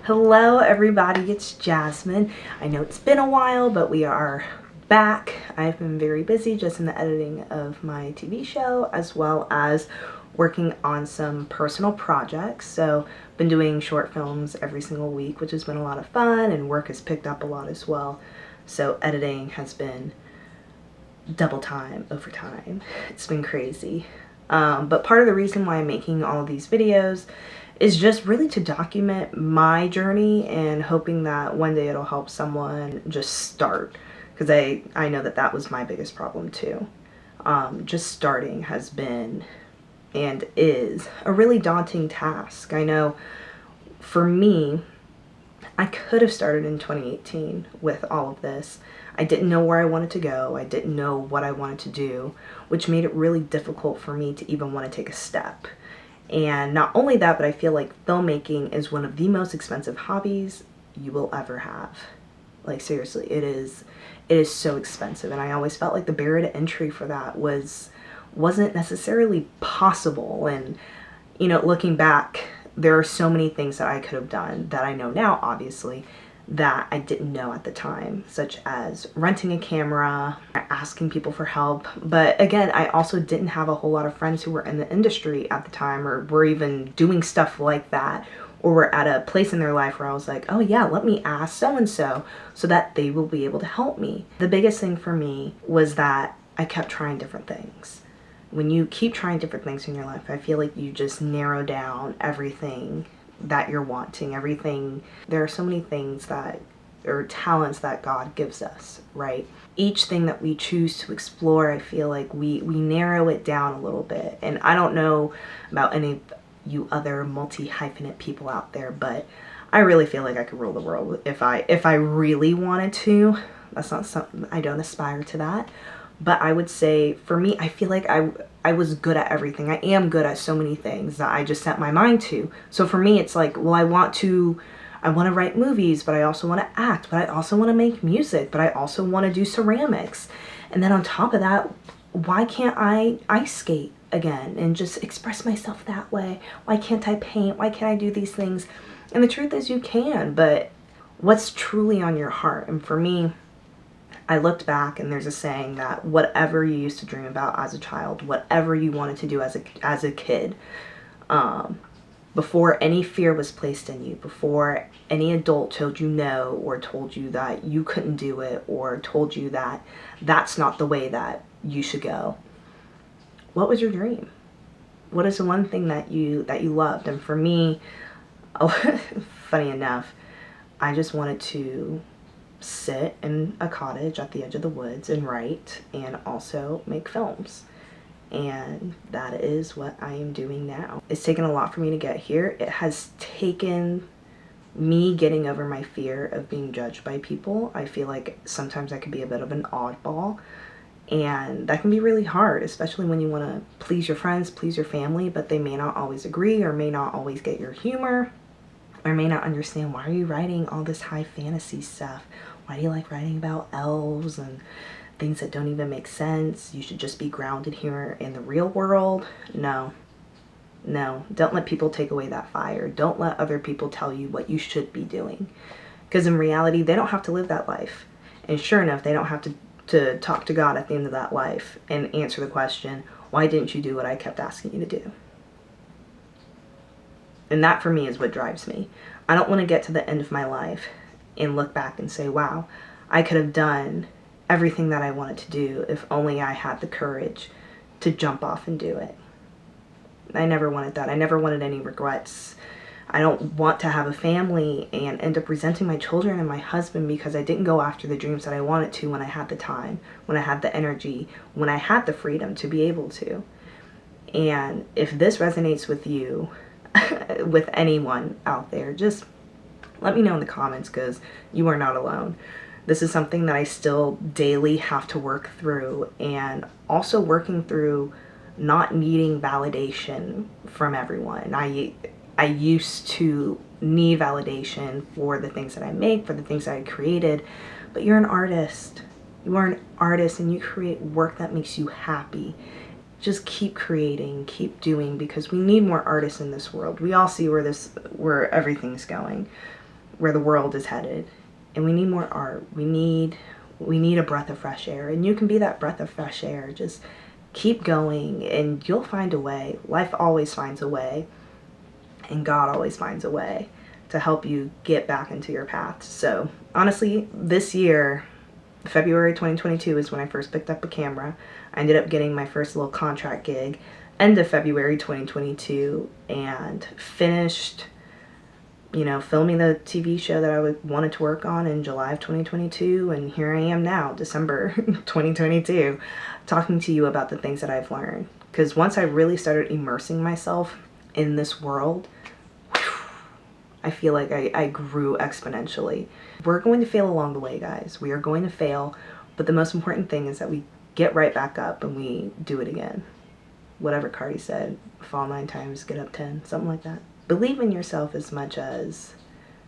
Hello everybody, it's Jasmine. I know it's been a while, but we are back. I've been very busy just in the editing of my TV show, as well as working on some personal projects. So been doing short films every single week, which has been a lot of fun, and work has picked up a lot as well. So editing has been double time, overtime. It's been crazy. But part of the reason why I'm making all of these videos is just really to document my journey and hoping that one day it'll help someone just start, because I know that was my biggest problem too. Just starting has been and is a really daunting task. I know for me, I could have started in 2018 with all of this. I didn't know where I wanted to go. I didn't know what I wanted to do, which made it really difficult for me to even want to take a step. And not only that, but I feel like filmmaking is one of the most expensive hobbies you will ever have. Like seriously, it is so expensive, and I always felt like the barrier to entry for that wasn't necessarily possible. And you know, looking back, there are so many things that I could have done that I know now, obviously, that I didn't know at the time, such as renting a camera, asking people for help. But again, I also didn't have a whole lot of friends who were in the industry at the time, or were even doing stuff like that, or were at a place in their life where I was like, oh yeah, let me ask so-and-so so that they will be able to help me. The biggest thing for me was that I kept trying different things. When you keep trying different things in your life, I feel like you just narrow down everything that you're wanting, everything. There are so many things that, or talents that God gives us, right? Each thing that we choose to explore, I feel like we narrow it down a little bit. And I don't know about any of you other multi-hyphenate people out there, but I really feel like I could rule the world if I really wanted to. That's not something, I don't aspire to that. But I would say, for me, I feel like I was good at everything. I am good at so many things that I just set my mind to. So for me, it's like, well, I want to write movies, but I also want to act, but I also want to make music, but I also want to do ceramics. And then on top of that, why can't I ice skate again and just express myself that way? Why can't I paint? Why can't I do these things? And the truth is you can, but what's truly on your heart? And for me, I looked back, and there's a saying that whatever you used to dream about as a child, whatever you wanted to do as a kid, before any fear was placed in you, before any adult told you no, or told you that you couldn't do it, or told you that that's not the way that you should go, what was your dream? What is the one thing that you loved? And for me, funny enough, I just wanted to sit in a cottage at the edge of the woods and write, and also make films. And that is what I am doing now. It's taken a lot for me to get here. It has taken me getting over my fear of being judged by people. I feel like sometimes I can be a bit of an oddball, and that can be really hard, especially when you want to please your friends, please your family, but they may not always agree, or may not always get your humor, or may not understand, why are you writing all this high fantasy stuff? Why do you like writing about elves and things that don't even make sense? You should just be grounded here in the real world. No, don't let people take away that fire. Don't let other people tell you what you should be doing, because in reality, they don't have to live that life. And sure enough, they don't have to talk to God at the end of that life and answer the question, why didn't you do what I kept asking you to do? And that for me is what drives me. I don't want to get to the end of my life and look back and say, wow, I could have done everything that I wanted to do if only I had the courage to jump off and do it. I never wanted that. I never wanted any regrets. I don't want to have a family and end up resenting my children and my husband because I didn't go after the dreams that I wanted to when I had the time, when I had the energy, when I had the freedom to be able to. And if this resonates with you, with anyone out there, just let me know in the comments, because you are not alone. This is something that I still daily have to work through, and also working through not needing validation from everyone. I used to need validation for the things that I make, for the things that I created, but you're an artist. You are an artist, and you create work that makes you happy. just keep creating, keep doing, because we need more artists in this world. We all see where everything's going. where the world is headed, and we need more art. We need a breath of fresh air, and you can be that breath of fresh air. Just keep going and you'll find a way. Life always finds a way, and God always finds a way to help you get back into your path. So honestly, this year, February 2022 is when I first picked up a camera. I ended up getting my first little contract gig end of February 2022 and finished, filming the TV show that I wanted to work on in July of 2022. And here I am now, December 2022, talking to you about the things that I've learned. Because once I really started immersing myself in this world, I feel like I grew exponentially. We're going to fail along the way, guys. We are going to fail, but the most important thing is that we get right back up and we do it again. Whatever Cardi said, fall 9 times, get up 10, something like that. Believe in yourself as much as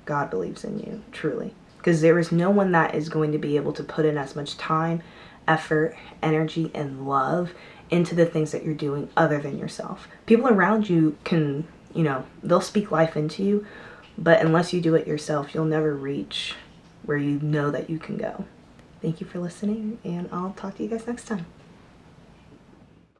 God believes in you, truly. Because there is no one that is going to be able to put in as much time, effort, energy, and love into the things that you're doing other than yourself. People around you can, they'll speak life into you, but unless you do it yourself, you'll never reach where you know that you can go. Thank you for listening, and I'll talk to you guys next time.